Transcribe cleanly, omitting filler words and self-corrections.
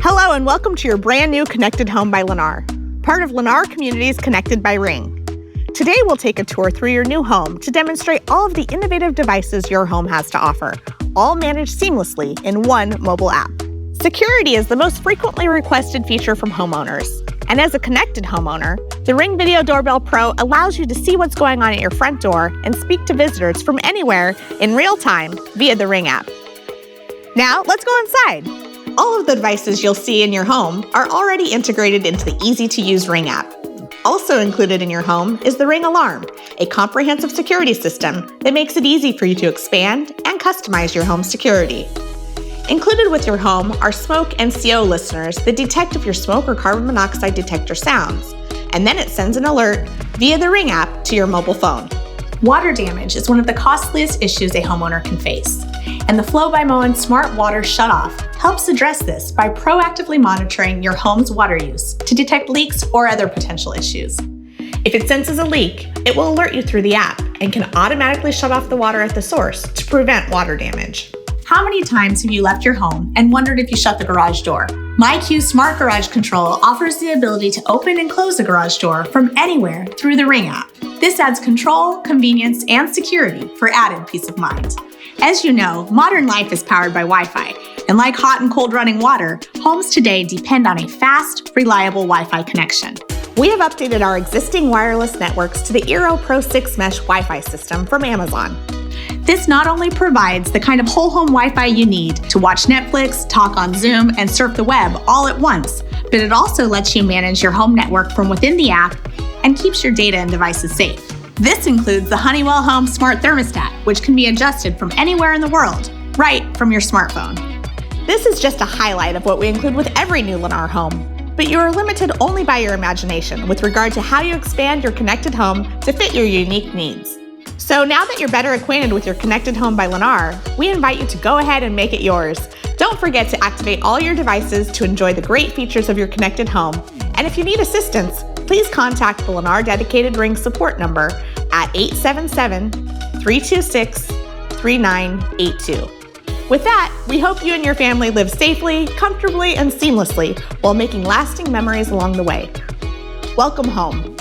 Hello and welcome to your brand new Connected Home by Lennar, part of Lennar Communities Connected by Ring. Today we'll take a tour through your new home to demonstrate all of the innovative devices your home has to offer, all managed seamlessly in one mobile app. Security is the most frequently requested feature from homeowners. And as a connected homeowner, the Ring Video Doorbell Pro allows you to see what's going on at your front door and speak to visitors from anywhere in real time via the Ring app. Now, let's go inside. All of the devices you'll see in your home are already integrated into the easy-to-use Ring app. Also included in your home is the Ring Alarm, a comprehensive security system that makes it easy for you to expand and customize your home's security. Included with your home are smoke and CO listeners that detect if your smoke or carbon monoxide detector sounds, and then it sends an alert via the Ring app to your mobile phone. Water damage is one of the costliest issues a homeowner can face, and the Flow by Moen Smart Water Shutoff helps address this by proactively monitoring your home's water use to detect leaks or other potential issues. If it senses a leak, it will alert you through the app and can automatically shut off the water at the source to prevent water damage. How many times have you left your home and wondered if you shut the garage door? MyQ Smart Garage Control offers the ability to open and close the garage door from anywhere through the Ring app. This adds control, convenience, and security for added peace of mind. As you know, modern life is powered by Wi-Fi, and like hot and cold running water, homes today depend on a fast, reliable Wi-Fi connection. We have updated our existing wireless networks to the Eero Pro 6 Mesh Wi-Fi system from Amazon. This not only provides the kind of whole home Wi-Fi you need to watch Netflix, talk on Zoom, and surf the web all at once, but it also lets you manage your home network from within the app and keeps your data and devices safe. This includes the Honeywell Home Smart Thermostat, which can be adjusted from anywhere in the world, right from your smartphone. This is just a highlight of what we include with every new Lennar home, but you are limited only by your imagination with regard to how you expand your connected home to fit your unique needs. So now that you're better acquainted with your Connected Home by Lennar, we invite you to go ahead and make it yours. Don't forget to activate all your devices to enjoy the great features of your connected home. And if you need assistance, please contact the Lennar Dedicated Ring support number at 877-326-3982. With that, we hope you and your family live safely, comfortably, and seamlessly while making lasting memories along the way. Welcome home.